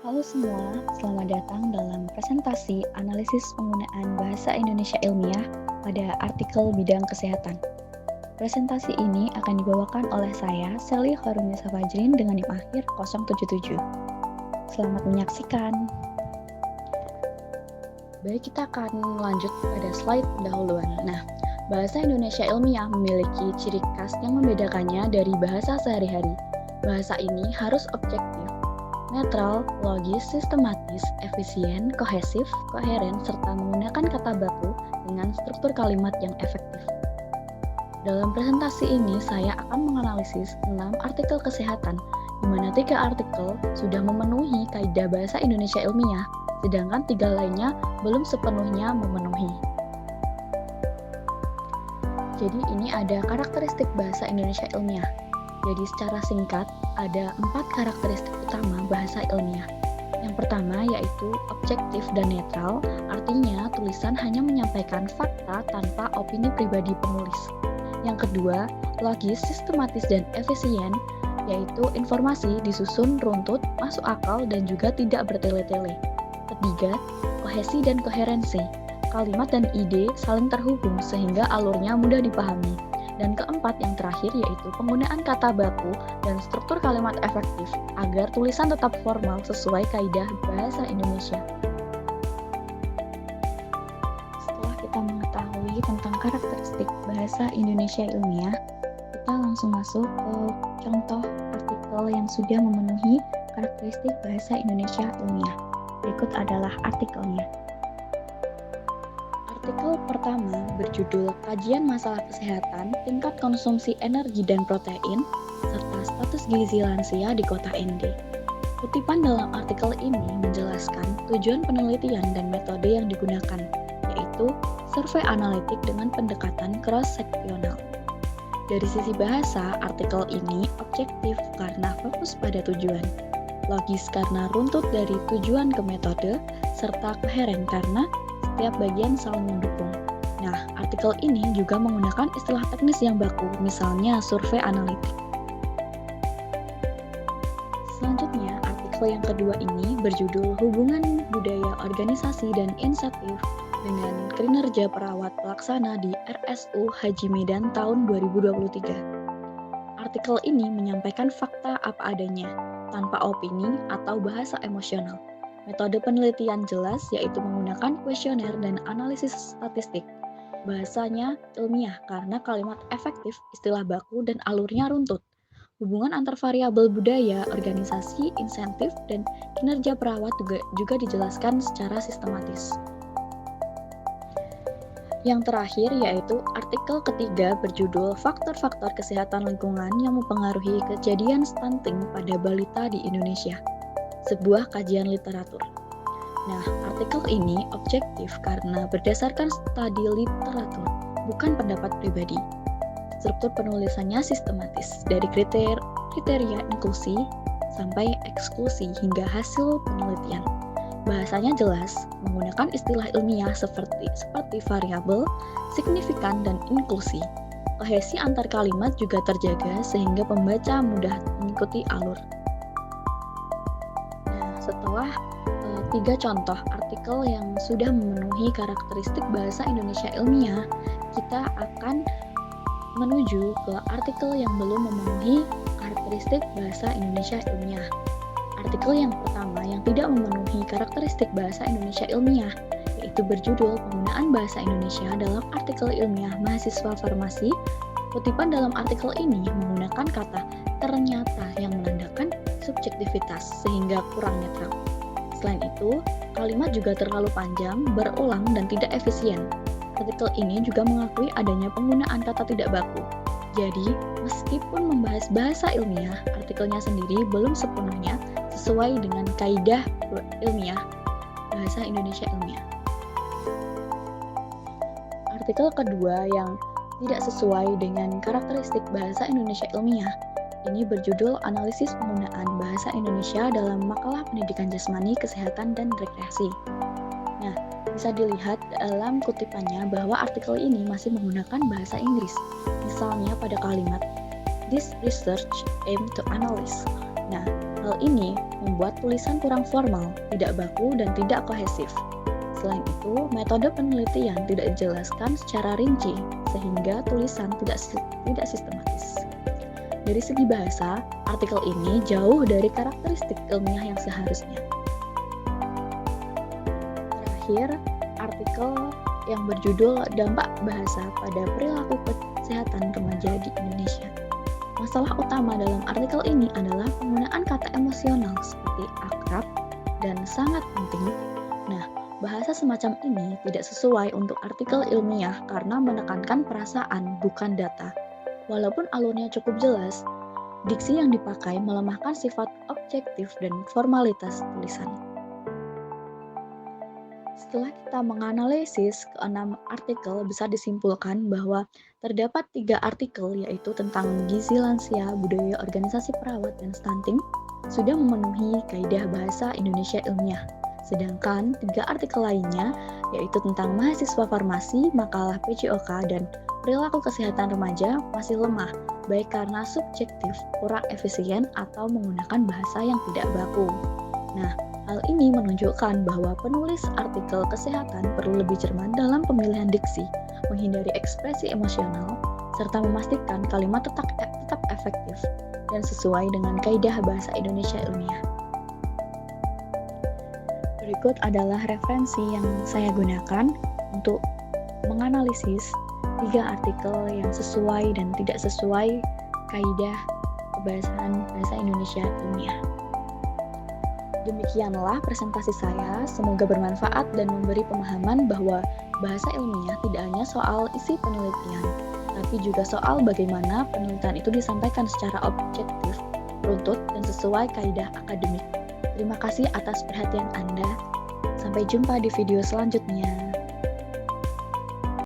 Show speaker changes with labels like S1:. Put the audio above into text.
S1: Halo semua, selamat datang dalam presentasi analisis penggunaan bahasa Indonesia ilmiah pada artikel bidang kesehatan. Presentasi ini akan dibawakan oleh saya, Sally Horunisa Fajrin dengan NIM akhir 077. Selamat menyaksikan. Baik, kita akan lanjut pada slide pendahuluan. Bahasa Indonesia ilmiah memiliki ciri khas yang membedakannya dari bahasa sehari-hari. Bahasa ini harus objektif, netral, logis, sistematis, efisien, kohesif, koheren, serta menggunakan kata baku dengan struktur kalimat yang efektif. Dalam presentasi ini, saya akan menganalisis 6 artikel kesehatan, di mana 3 artikel sudah memenuhi kaidah bahasa Indonesia ilmiah, sedangkan 3 lainnya belum sepenuhnya memenuhi. Jadi ini ada karakteristik bahasa Indonesia ilmiah. Jadi secara singkat, ada 4 karakteristik utama bahasa ilmiah. Yang pertama yaitu objektif dan netral, artinya tulisan hanya menyampaikan fakta tanpa opini pribadi penulis. Yang kedua, logis, sistematis, dan efisien, yaitu informasi disusun runtut, masuk akal, dan juga tidak bertele-tele. Ketiga, kohesi dan koherensi. Kalimat dan ide saling terhubung sehingga alurnya mudah dipahami. Dan keempat yang terakhir yaitu penggunaan kata baku dan struktur kalimat efektif agar tulisan tetap formal sesuai kaidah bahasa Indonesia. Setelah kita mengetahui tentang karakteristik bahasa Indonesia ilmiah, kita langsung masuk ke contoh artikel yang sudah memenuhi karakteristik bahasa Indonesia ilmiah. Berikut adalah artikelnya. Artikel pertama berjudul Kajian Masalah Kesehatan, Tingkat Konsumsi Energi dan Protein, serta Status Gizi Lansia di Kota ND. Kutipan dalam artikel ini menjelaskan tujuan penelitian dan metode yang digunakan, yaitu survei analitik dengan pendekatan cross-seksional. Dari sisi bahasa, artikel ini objektif karena fokus pada tujuan, logis karena runtut dari tujuan ke metode, serta koheren karena setiap bagian saling mendukung. Artikel ini juga menggunakan istilah teknis yang baku, misalnya survei analitik. Selanjutnya, artikel yang kedua ini berjudul Hubungan Budaya Organisasi dan Insentif dengan Kinerja Perawat Pelaksana di RSU Haji Medan tahun 2023. Artikel ini menyampaikan fakta apa adanya, tanpa opini atau bahasa emosional. Metode penelitian jelas yaitu menggunakan kuesioner dan analisis statistik. Bahasanya ilmiah karena kalimat efektif, istilah baku, dan alurnya runtut. Hubungan antar variabel budaya, organisasi, insentif, dan kinerja perawat juga dijelaskan secara sistematis. Yang terakhir yaitu artikel ketiga berjudul Faktor-faktor kesehatan lingkungan yang mempengaruhi kejadian stunting pada balita di Indonesia. Sebuah kajian literatur. Artikel ini objektif karena berdasarkan studi literatur, bukan pendapat pribadi. Struktur penulisannya sistematis, dari kriteria inklusi sampai eksklusi hingga hasil penelitian. Bahasanya jelas, menggunakan istilah ilmiah seperti variabel, signifikan, dan inklusi. Kohesi antar kalimat juga terjaga sehingga pembaca mudah mengikuti alur. Setelah 3 contoh artikel yang sudah memenuhi karakteristik bahasa Indonesia ilmiah, kita akan menuju ke artikel yang belum memenuhi karakteristik bahasa Indonesia ilmiah. Artikel yang pertama yang tidak memenuhi karakteristik bahasa Indonesia ilmiah, yaitu berjudul Penggunaan Bahasa Indonesia dalam Artikel Ilmiah Mahasiswa Farmasi. Kutipan dalam artikel ini menggunakan kata ternyata yang menandakan subjektivitas sehingga kurang netral. Selain itu, kalimat juga terlalu panjang, berulang, dan tidak efisien. Artikel ini juga mengakui adanya penggunaan kata tidak baku. Jadi, meskipun membahas bahasa ilmiah, artikelnya sendiri belum sepenuhnya sesuai dengan kaidah ilmiah bahasa Indonesia ilmiah. Artikel kedua yang tidak sesuai dengan karakteristik bahasa Indonesia ilmiah ini berjudul Analisis Penggunaan Bahasa Indonesia dalam Makalah Pendidikan Jasmani, Kesehatan, dan Rekreasi. Bisa dilihat dalam kutipannya bahwa artikel ini masih menggunakan bahasa Inggris. Misalnya pada kalimat, This research aim to analyze. Hal ini membuat tulisan kurang formal, tidak baku, dan tidak kohesif. Selain itu, metode penelitian tidak dijelaskan secara rinci, sehingga tulisan tidak sistematis. Dari segi bahasa, artikel ini jauh dari karakteristik ilmiah yang seharusnya. Terakhir, artikel yang berjudul Dampak Bahasa pada Perilaku Kesehatan Remaja di Indonesia. Masalah utama dalam artikel ini adalah penggunaan kata emosional seperti akrab dan sangat penting. Nah, bahasa semacam ini tidak sesuai untuk artikel ilmiah karena menekankan perasaan, bukan data. Walaupun alurnya cukup jelas, diksi yang dipakai melemahkan sifat objektif dan formalitas tulisan. Setelah kita menganalisis ke-6 artikel, bisa disimpulkan bahwa terdapat 3 artikel, yaitu tentang gizi lansia, budaya organisasi perawat, dan stunting, sudah memenuhi kaidah bahasa Indonesia ilmiah. Sedangkan 3 artikel lainnya, yaitu tentang mahasiswa farmasi, makalah PJOK, dan perilaku kesehatan remaja, masih lemah, baik karena subjektif, kurang efisien, atau menggunakan bahasa yang tidak baku. Nah, hal ini menunjukkan bahwa penulis artikel kesehatan perlu lebih cermat dalam pemilihan diksi, menghindari ekspresi emosional, serta memastikan kalimat tetap efektif dan sesuai dengan kaidah bahasa Indonesia ilmiah. Berikut adalah referensi yang saya gunakan untuk menganalisis 3 artikel yang sesuai dan tidak sesuai kaidah kebahasaan bahasa Indonesia ilmiah. Demikianlah presentasi saya, semoga bermanfaat dan memberi pemahaman bahwa bahasa ilmiah tidak hanya soal isi penelitian, tapi juga soal bagaimana penelitian itu disampaikan secara objektif, runtut, dan sesuai kaidah akademik. Terima kasih atas perhatian Anda. Sampai jumpa di video selanjutnya.